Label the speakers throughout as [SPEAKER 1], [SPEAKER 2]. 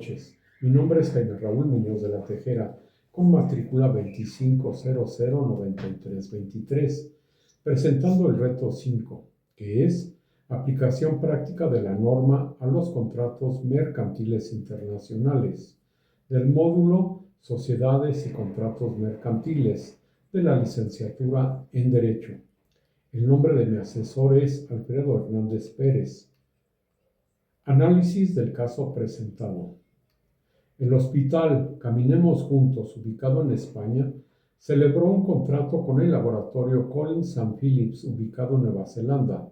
[SPEAKER 1] noches. Mi nombre es Jaime Raúl Muñoz de la Tejera, con matrícula 25009323, presentando el reto 5, que es aplicación práctica de la norma a los contratos mercantiles internacionales, del módulo Sociedades y Contratos Mercantiles, de la licenciatura en Derecho. El nombre de mi asesor es Alfredo Hernández Pérez. Análisis del caso presentado. El hospital Caminemos Juntos, ubicado en España, celebró un contrato con el laboratorio Collins & Phillips, ubicado en Nueva Zelanda.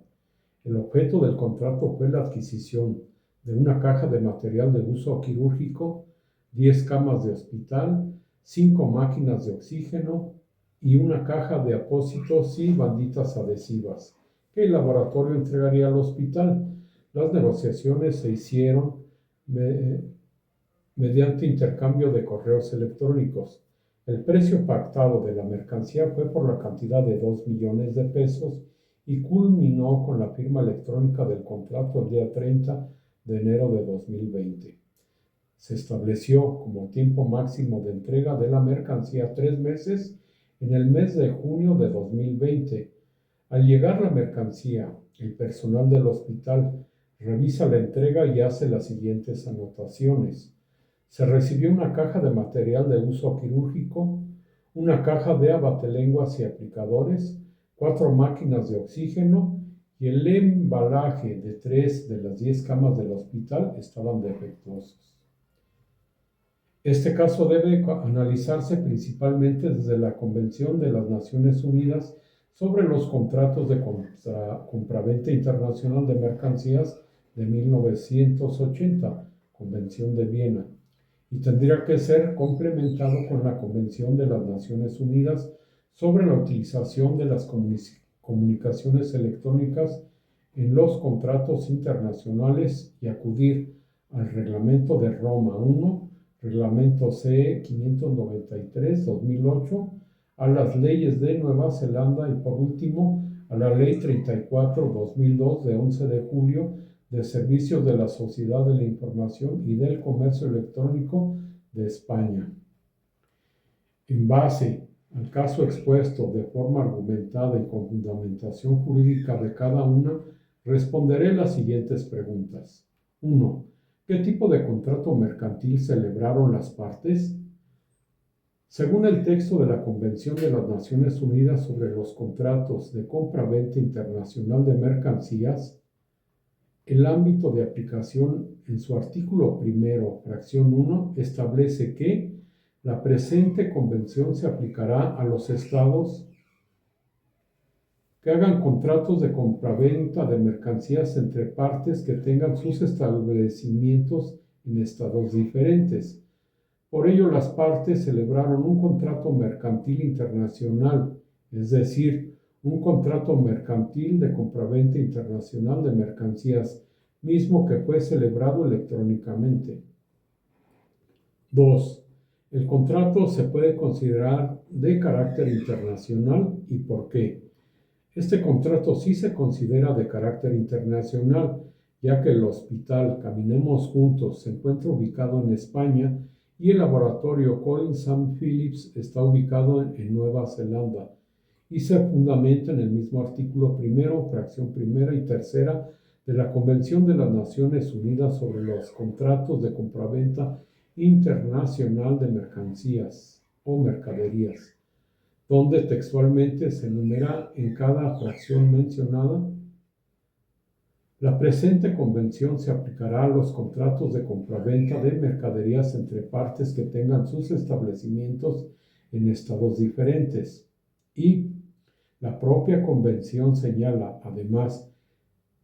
[SPEAKER 1] El objeto del contrato fue la adquisición de una caja de material de uso quirúrgico, 10 camas de hospital, 5 máquinas de oxígeno y una caja de apósitos y banditas adhesivas que el laboratorio entregaría al hospital. Las negociaciones se hicieron mediante intercambio de correos electrónicos. El precio pactado de la mercancía fue por la cantidad de 2 millones de pesos y culminó con la firma electrónica del contrato el día 30 de enero de 2020. Se estableció como tiempo máximo de entrega de la mercancía 3 meses en el mes de junio de 2020. Al llegar la mercancía, el personal del hospital revisa la entrega y hace las siguientes anotaciones. Se recibió una caja de material de uso quirúrgico, una caja de abatelenguas y aplicadores, 4 máquinas de oxígeno y el embalaje de 3 de las 10 camas del hospital estaban defectuosos. Este caso debe analizarse principalmente desde la Convención de las Naciones Unidas sobre los contratos de compraventa internacional de mercancías de 1980, Convención de Viena, y tendría que ser complementado con la Convención de las Naciones Unidas sobre la utilización de las comunicaciones electrónicas en los contratos internacionales y acudir al Reglamento de Roma I, Reglamento CE 593-2008, a las leyes de Nueva Zelanda y por último a la Ley 34-2002 de 11 de julio de Servicios de la Sociedad de la Información y del Comercio Electrónico de España. En base al caso expuesto de forma argumentada y con fundamentación jurídica de cada una, responderé las siguientes preguntas. 1. ¿Qué tipo de contrato mercantil celebraron las partes? Según el texto de la Convención de las Naciones Unidas sobre los contratos de compra-venta internacional de mercancías, el ámbito de aplicación en su artículo primero, fracción 1, establece que la presente convención se aplicará a los estados que hagan contratos de compraventa de mercancías entre partes que tengan sus establecimientos en estados diferentes. Por ello, las partes celebraron un contrato mercantil internacional, es decir, un contrato mercantil de compraventa internacional de mercancías, mismo que fue celebrado electrónicamente. 2. El contrato se puede considerar de carácter internacional y ¿por qué? Este contrato sí se considera de carácter internacional, ya que el hospital Caminemos Juntos se encuentra ubicado en España y el laboratorio Collins & Phillips está ubicado en Nueva Zelanda y se fundamenta en el mismo artículo primero, fracción primera y tercera de la Convención de las Naciones Unidas sobre los contratos de compraventa internacional de mercancías o mercaderías, donde textualmente se enumera en cada fracción mencionada. La presente convención se aplicará a los contratos de compraventa de mercaderías entre partes que tengan sus establecimientos en estados diferentes. Y la propia convención señala, además,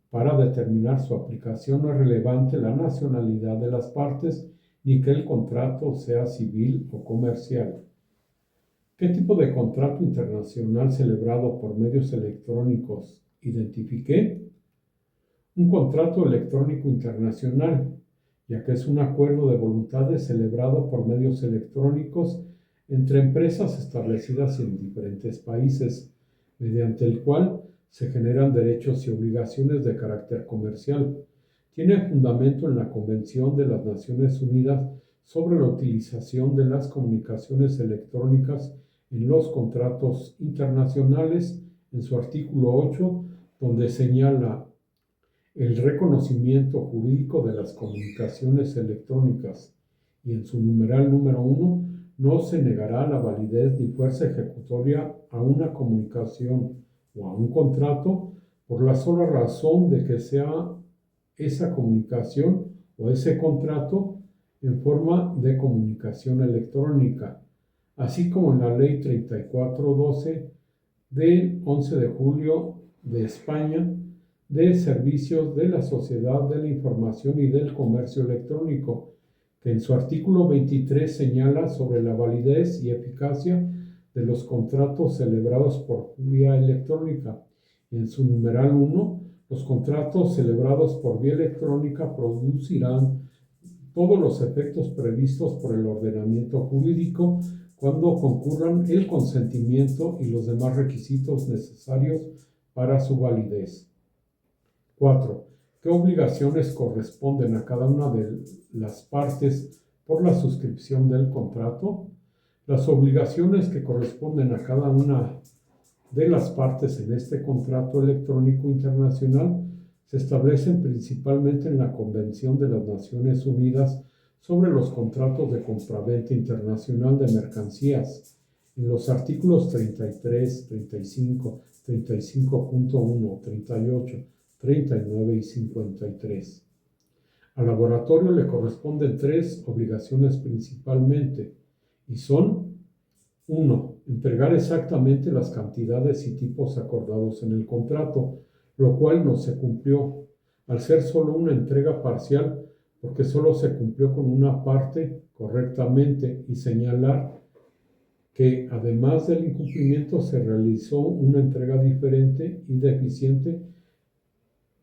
[SPEAKER 1] para determinar su aplicación no es relevante la nacionalidad de las partes ni que el contrato sea civil o comercial. ¿Qué tipo de contrato internacional celebrado por medios electrónicos identifiqué? Un contrato electrónico internacional, ya que es un acuerdo de voluntades celebrado por medios electrónicos entre empresas establecidas en diferentes países, mediante el cual se generan derechos y obligaciones de carácter comercial. tiene fundamento en la Convención de las Naciones Unidas sobre la utilización de las comunicaciones electrónicas en los contratos internacionales, en su artículo 8, donde señala el reconocimiento jurídico de las comunicaciones electrónicas, y en su numeral número 1, no se negará la validez ni fuerza ejecutoria a una comunicación o a un contrato por la sola razón de que sea esa comunicación o ese contrato en forma de comunicación electrónica, así como en la Ley 3412 del 11 de julio de España de Servicios de la Sociedad de la Información y del Comercio Electrónico, que en su artículo 23 señala sobre la validez y eficacia de los contratos celebrados por vía electrónica. Y en su numeral 1, los contratos celebrados por vía electrónica producirán todos los efectos previstos por el ordenamiento jurídico cuando concurran el consentimiento y los demás requisitos necesarios para su validez. 4. ¿Qué obligaciones corresponden a cada una de las partes por la suscripción del contrato? Las obligaciones que corresponden a cada una de las partes en este contrato electrónico internacional se establecen principalmente en la Convención de las Naciones Unidas sobre los contratos de compraventa internacional de mercancías, en los artículos 33, 35, 35.1, 38, 39 y 53. Al laboratorio le corresponden 3 obligaciones principalmente, y son: 1. Entregar exactamente las cantidades y tipos acordados en el contrato, lo cual no se cumplió, al ser solo una entrega parcial, porque solo se cumplió con una parte correctamente, y señalar que además del incumplimiento se realizó una entrega diferente y deficiente,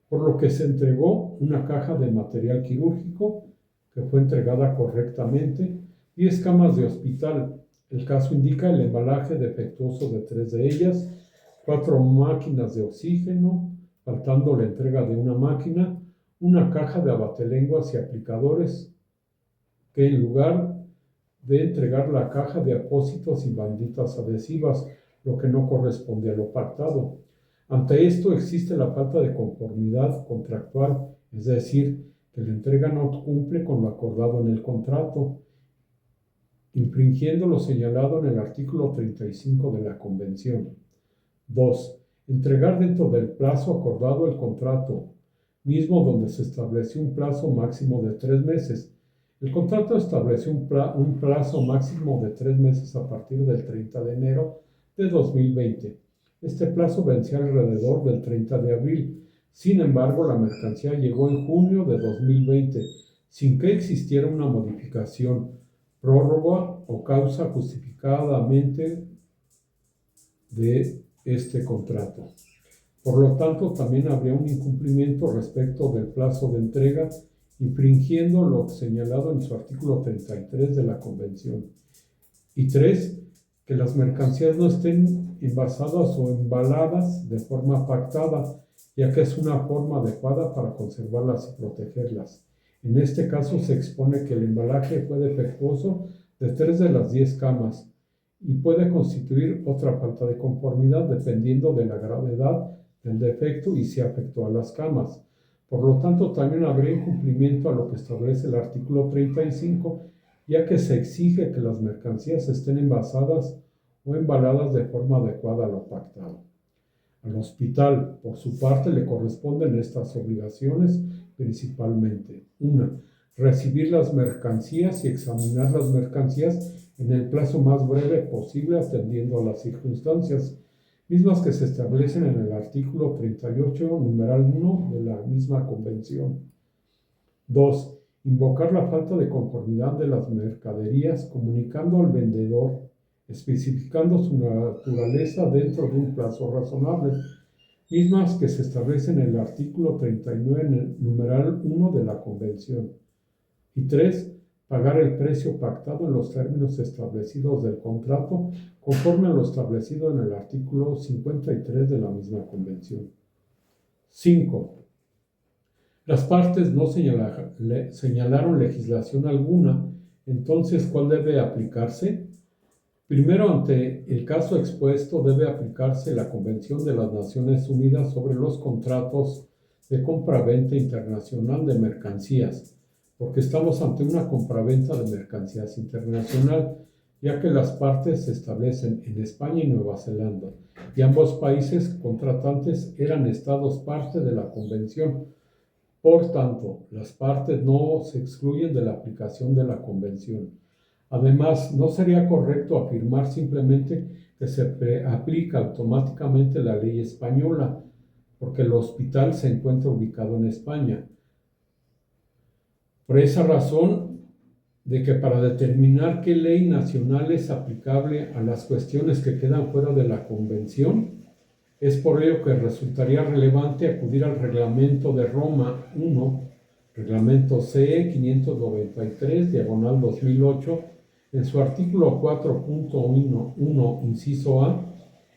[SPEAKER 1] por lo que se entregó una caja de material quirúrgico que fue entregada correctamente, 10 camas de hospital. El caso indica el embalaje defectuoso de 3 de ellas, 4 máquinas de oxígeno, faltando la entrega de una máquina, una caja de abatelenguas y aplicadores, que en lugar de entregar la caja de apósitos y banditas adhesivas, lo que no corresponde a lo pactado. Ante esto existe la falta de conformidad contractual, es decir, que la entrega no cumple con lo acordado en el contrato, infringiendo lo señalado en el artículo 35 de la Convención. 2. Entregar dentro del plazo acordado el contrato, mismo donde se estableció un plazo máximo de 3 meses. El contrato estableció un plazo máximo de 3 meses a partir del 30 de enero de 2020. Este plazo vencía alrededor del 30 de abril. Sin embargo, la mercancía llegó en junio de 2020, sin que existiera una modificación, prórroga o causa justificadamente de este contrato. Por lo tanto, también habría un incumplimiento respecto del plazo de entrega, infringiendo lo señalado en su artículo 33 de la Convención. Y 3. Que las mercancías no estén envasadas o embaladas de forma pactada, ya que es una forma adecuada para conservarlas y protegerlas. En este caso se expone que el embalaje fue defectuoso de 3 de las 10 camas y puede constituir otra falta de conformidad dependiendo de la gravedad del defecto y si afectó a las camas. Por lo tanto, también habría incumplimiento a lo que establece el artículo 35, ya que se exige que las mercancías estén envasadas o embaladas de forma adecuada a lo pactado. Al hospital, por su parte, le corresponden estas obligaciones principalmente. 1. Recibir las mercancías y examinar las mercancías en el plazo más breve posible, atendiendo a las circunstancias, mismas que se establecen en el artículo 38, numeral 1 de la misma Convención. 2. Invocar la falta de conformidad de las mercaderías, comunicando al vendedor, especificando su naturaleza dentro de un plazo razonable, mismas que se establecen en el artículo 39, en el numeral 1 de la Convención. Y 3. Pagar el precio pactado en los términos establecidos del contrato, conforme a lo establecido en el artículo 53 de la misma Convención. 5. Las partes no señalaron legislación alguna, entonces, ¿cuál debe aplicarse? Primero, ante el caso expuesto, debe aplicarse la Convención de las Naciones Unidas sobre los contratos de compraventa internacional de mercancías, porque estamos ante una compraventa de mercancías internacional, ya que las partes se establecen en España y Nueva Zelanda, y ambos países contratantes eran estados parte de la Convención. Por tanto, las partes no se excluyen de la aplicación de la Convención. Además, no sería correcto afirmar simplemente que se aplica automáticamente la ley española, porque el hospital se encuentra ubicado en España. Por esa razón, de que para determinar qué ley nacional es aplicable a las cuestiones que quedan fuera de la Convención, es por ello que resultaría relevante acudir al Reglamento de Roma 1, Reglamento CE 593, diagonal 2008, en su artículo 4.1, inciso A.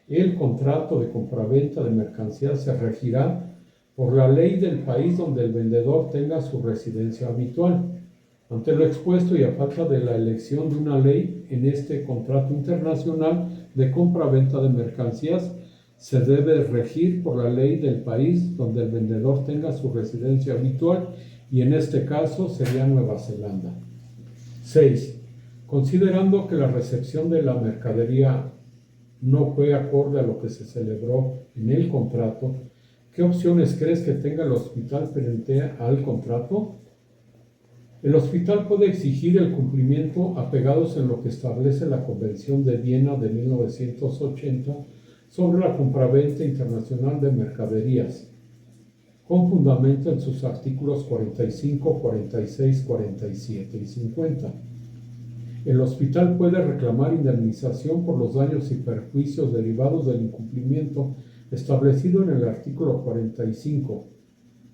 [SPEAKER 1] El contrato de compraventa de mercancías se regirá por la ley del país donde el vendedor tenga su residencia habitual. Ante lo expuesto y a falta de la elección de una ley en este contrato internacional de compraventa de mercancías, se debe regir por la ley del país donde el vendedor tenga su residencia habitual, y en este caso sería Nueva Zelanda. 6. Considerando que la recepción de la mercadería no fue acorde a lo que se celebró en el contrato, ¿qué opciones crees que tenga el hospital frente al contrato? El hospital puede exigir el cumplimiento apegados en lo que establece la Convención de Viena de 1980 sobre la compraventa internacional de mercaderías, con fundamento en sus artículos 45, 46, 47 y 50. El hospital puede reclamar indemnización por los daños y perjuicios derivados del incumplimiento establecido en el artículo 45.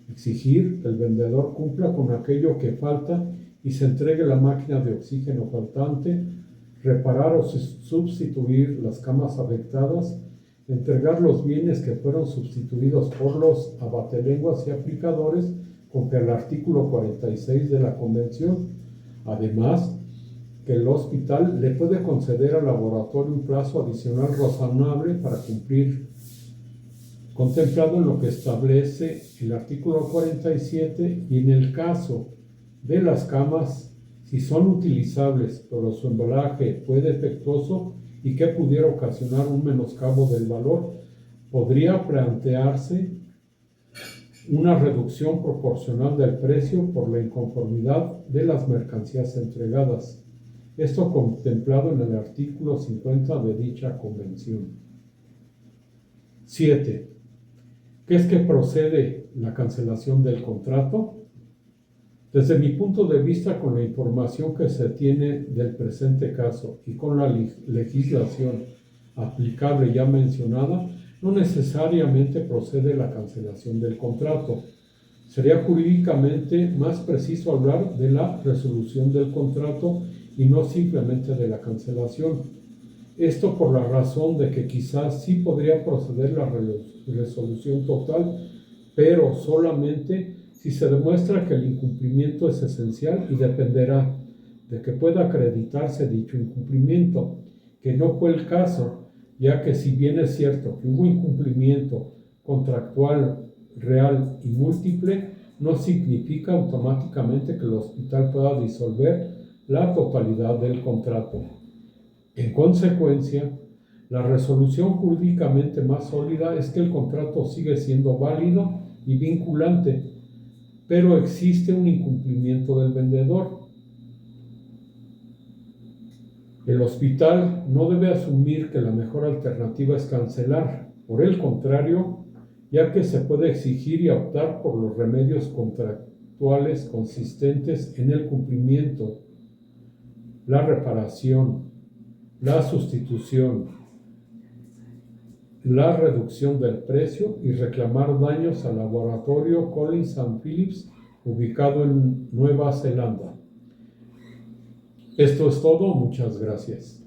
[SPEAKER 1] Exigir que el vendedor cumpla con aquello que falta y se entregue la máquina de oxígeno faltante, reparar o sustituir las camas afectadas, entregar los bienes que fueron sustituidos por los abatelenguas y aplicadores conforme al artículo 46 de la Convención. Además, que el hospital le puede conceder al laboratorio un plazo adicional razonable para cumplir, contemplado en lo que establece el artículo 47, y en el caso de las camas, si son utilizables pero su embalaje fue defectuoso y que pudiera ocasionar un menoscabo del valor, podría plantearse una reducción proporcional del precio por la inconformidad de las mercancías entregadas. Esto contemplado en el artículo 50 de dicha convención. 7. ¿Qué es que procede la cancelación del contrato? Desde mi punto de vista, con la información que se tiene del presente caso y con la legislación aplicable ya mencionada, no necesariamente procede la cancelación del contrato. Sería jurídicamente más preciso hablar de la resolución del contrato y no simplemente de la cancelación. Esto por la razón de que quizás sí podría proceder la resolución total, pero solamente si se demuestra que el incumplimiento es esencial y dependerá de que pueda acreditarse dicho incumplimiento, que no fue el caso, ya que si bien es cierto que hubo incumplimiento contractual real y múltiple, no significa automáticamente que el hospital pueda disolver la totalidad del contrato. En consecuencia, la resolución jurídicamente más sólida es que el contrato sigue siendo válido y vinculante, pero existe un incumplimiento del vendedor. El hospital no debe asumir que la mejor alternativa es cancelar. Por el contrario, ya que se puede exigir y optar por los remedios contractuales consistentes en el cumplimiento, la reparación, la sustitución, la reducción del precio y reclamar daños al laboratorio Collins & Phillips ubicado en Nueva Zelanda. Esto es todo, muchas gracias.